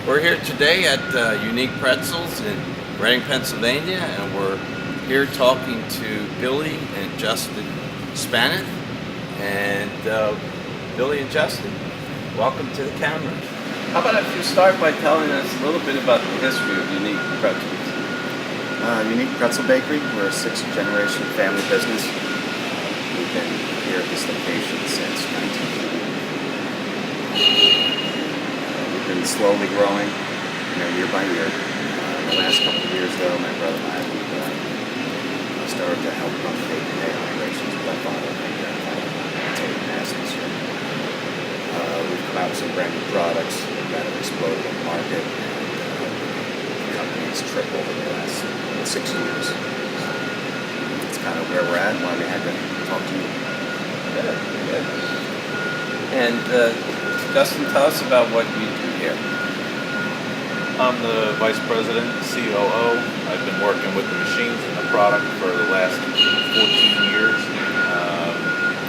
We're here today at Unique Pretzels in Reading, Pennsylvania, and we're here talking to Billy and Justin Spaneth. And Billy and Justin, welcome to the camera. How about if you start by telling us a little bit about the history of Unique Pretzels? Unique Pretzel Bakery. We're a sixth-generation family business. We've been here at this location since 1980. We've been slowly growing, year by year. The last couple of years, though, my brother and I started to help run the day-to-day operations with my father and grandfather until we passed this year. We've come out with some brand new products that have exploded in the market, and the company's tripled in the last 6 years. It's kind of where we're at and why we had to talk to you. Good, good. And Justin, tell us about what you do here. I'm the Vice President, COO. I've been working with the machines and the product for the last 14 years.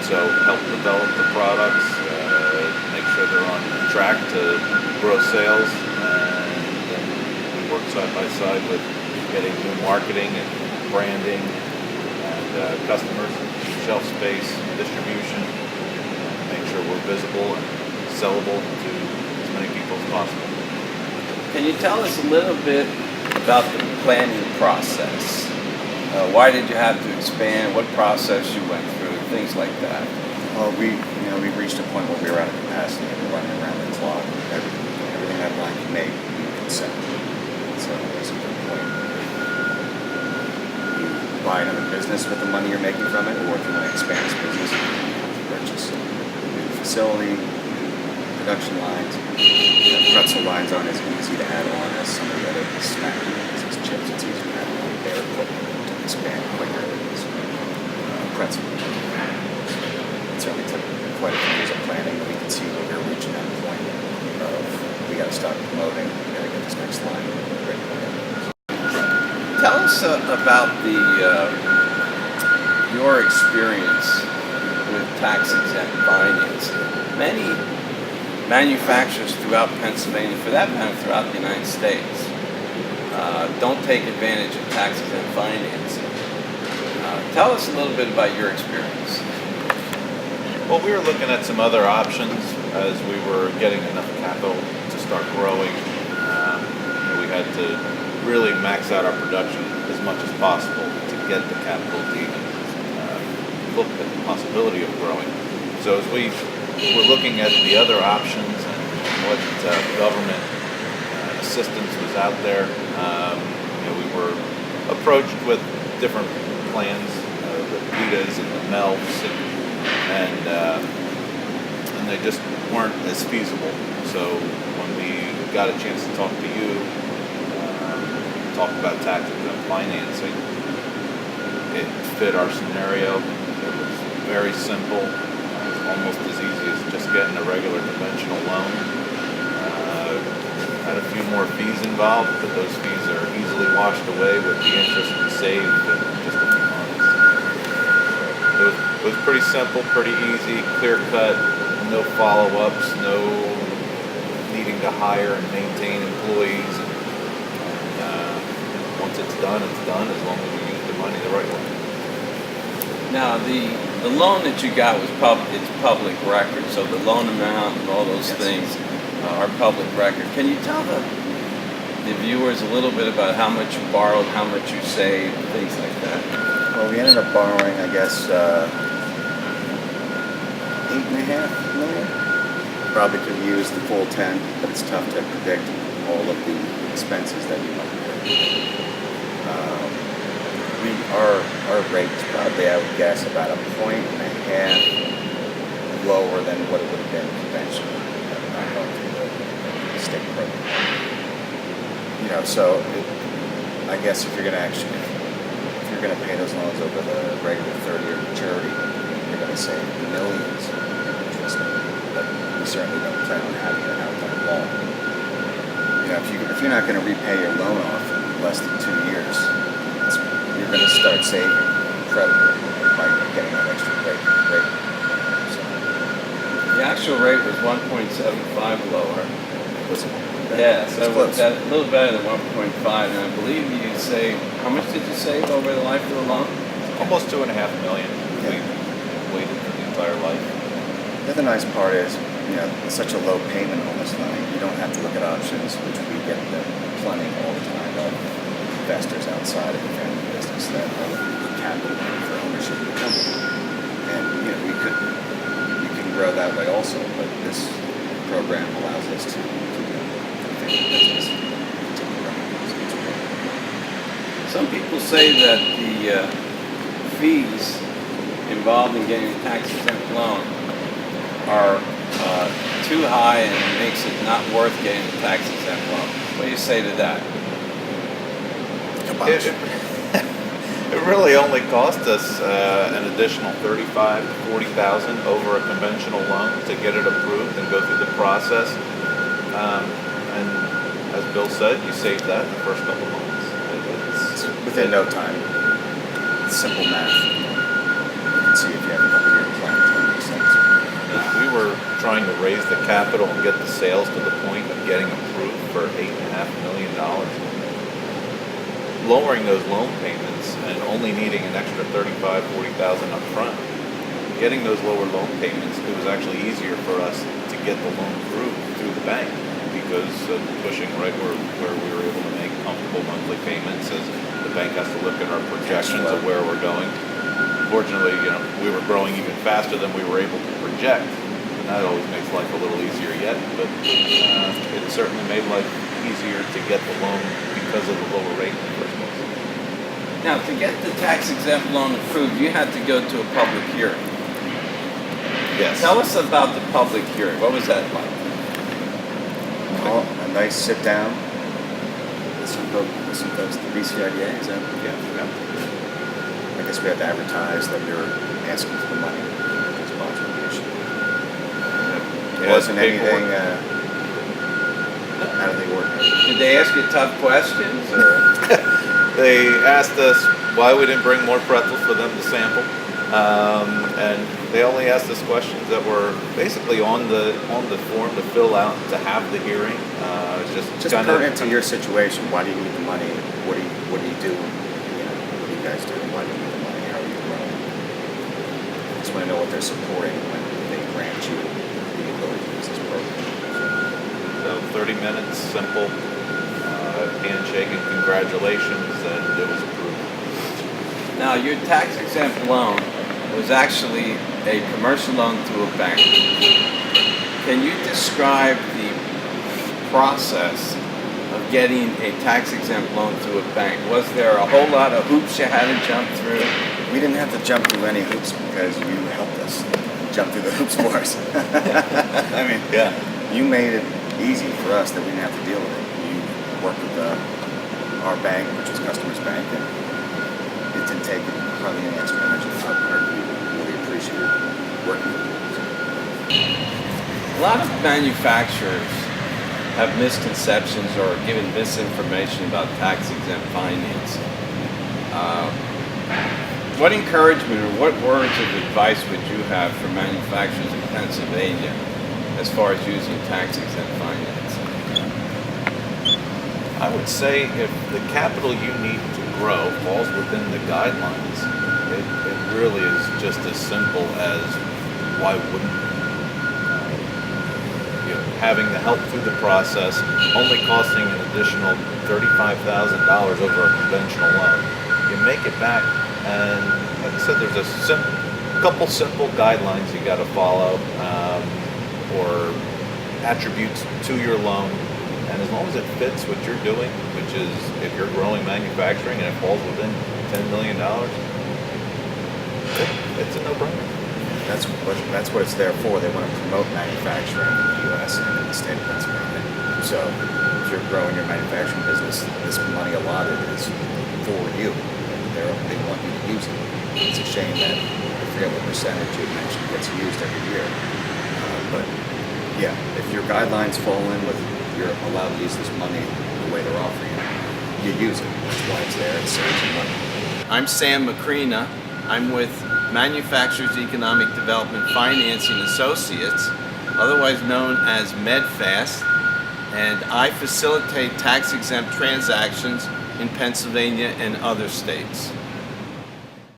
So help develop the products, make sure they're on track to grow sales, and then we work side by side with getting new marketing and branding and customers, shelf space, distribution, make sure we're visible and sellable to as many people as possible. Can you tell us a little bit about the planning process? Why did you have to expand? What process you went through? Things like that. Well, we reached a point where we were out of capacity and we're running around the clock. Everything that line can make, we could sell. So there's a good point. You buy another business with the money you're making from it, or if you want to expand this business, you have to purchase a new facility, production lines. Pretzel lines aren't as easy to add on as some of the other snack business chips. It's easier to add on their equipment to expand quicker than this pretzel. It certainly took quite a few years of planning, but we could see that we were reaching that point of we got to start promoting, we got to get this next line ready to go. Tell us about your experience with tax-exempt financing. Many manufacturers throughout Pennsylvania, for that matter throughout the United States, don't take advantage of tax-exempt financing. Tell us a little bit about your experience. Well, we were looking at some other options as we were getting enough capital to start growing. We had to really max out our production as much as possible to get the capital to even look at the possibility of growing. So as we were looking at the other options and what government assistance was out there, we were approached with different plans, the PETAs and the MELFs, and they just weren't as feasible. So when we got a chance to talk to you, talk about tax-exempt financing, it fit our scenario. It was very simple. It was almost as easy as just getting a regular conventional loan. Had a few more fees involved, but those fees are easily washed away with the interest we saved in just a few months. It was pretty simple, pretty easy, clear cut, no follow-ups, no needing to hire and maintain employees. And once it's done as long as you use the money the right way. Now, the loan that you got was it's public record, so the loan amount and all those things are public record. Can you tell the viewers a little bit about how much you borrowed, how much you saved, things like that? Well, we ended up borrowing, I guess, $8.5 million. Probably could use the full 10, but it's tough to predict all of the expenses that you might incur. Our rate is probably, I would guess, about 1.5 points lower than what it would have been conventionally. Not going through the state program. So I guess if you're going to pay those loans over the regular 30-year maturity, you're going to save millions in interest. But we certainly don't plan on having it out that long. If you're not going to repay your loan off in less than 2 years, you're going to start saving incredibly by getting that extra rate. So, The actual rate was 1.75 lower. was Yeah, so It's close. a little better than 1.5, and I believe you save, how much did you save over the life of the loan? Almost 2.5 million. Yeah. We waited for the entire life. The other nice part is, it's such a low payment on this money. You don't have to look at options, which we get plenty all the time of investors outside of the family business that are looking for capital for ownership of the company. And we can grow that way also, but this program allows us to keep the family business continue running. So it's great. Some people say that the fees involved in getting a tax-exempt loan are too high and it makes it not worth getting a tax-exempt loan. What do you say to that? It really only cost us an additional $35,000 to $40,000 over a conventional loan to get it approved and go through the process. And as Bill said, you save that in the first couple months. It's within no time. It's simple math. You can see if you have a couple year plan, it's going to make sense. We were trying to raise the capital and get the sales to the point of getting approved for $8.5 million. Lowering those loan payments and only needing an extra $35,000 to $40,000 up front, getting those lower loan payments, it was actually easier for us to get the loan through the bank because of pushing right where we were able to make comfortable monthly payments as the bank has to look at our projections of where we're going. Fortunately, we were growing even faster than we were able to project. And that always makes life a little easier yet, but it certainly made life easier to get the loan because of the lower rate in the first place. Now, to get the tax-exempt loan approved, you had to go to a public hearing. Yes. Tell us about the public hearing. What was that like? Well, a nice sit down with some folks at the BCIDA, is that? Yeah. I guess we had to advertise that we were asking for the money to sponsor the issue. It wasn't anything out of the ordinary. Did they ask you tough questions? Or? They asked us why we didn't bring more pretzels for them to sample, and they only asked us questions that were basically on the form to fill out to have the hearing. Just pertinent to your situation. Why do you need the money? What do you do? What do you guys do? Why do you need the money? How are you growing? Just want to know what they're supporting when they grant you the ability to use this program. So 30 minutes, simple, handshake and congratulations, and it was approved. Now, your tax-exempt loan was actually a commercial loan to a bank. Can you describe the process of getting a tax-exempt loan to a bank? Was there a whole lot of hoops you had to jump through? We didn't have to jump through any hoops because you helped us jump through the hoops for us. I mean, Yeah. you made it easy for us that we didn't have to deal with it. You worked with our bank, which was Customers Bank, and it didn't take hardly any extra energy on our part. We really appreciated working with you. A lot of manufacturers have misconceptions or given misinformation about tax-exempt financing. What encouragement or what words of advice would you have for manufacturers in Pennsylvania as far as using tax-exempt financing? I would say if the capital you need to grow falls within the guidelines, it really is just as simple as why wouldn't having the help through the process, only costing an additional $35,000 over a conventional loan. You make it back, and like I said, there's a couple simple guidelines you got to follow, or attributes to your loan. And as long as it fits what you're doing, which is if you're growing manufacturing and it falls within $10 million, it's a no-brainer. That's what it's there for. They want to promote manufacturing in the U.S. and in the state of Pennsylvania. So if you're growing your manufacturing business, this money allotted is for you. They want you to use it. It's a shame that I forget what percentage you mentioned gets used every year. But yeah, if your guidelines fall in with you're allowed to use this money the way they're offering you use it. That's why it's there. It saves you money. I'm Sam Macrina. I'm with Manufacturers Economic Development Financing Associates, otherwise known as MedFast, and I facilitate tax-exempt transactions in Pennsylvania and other states.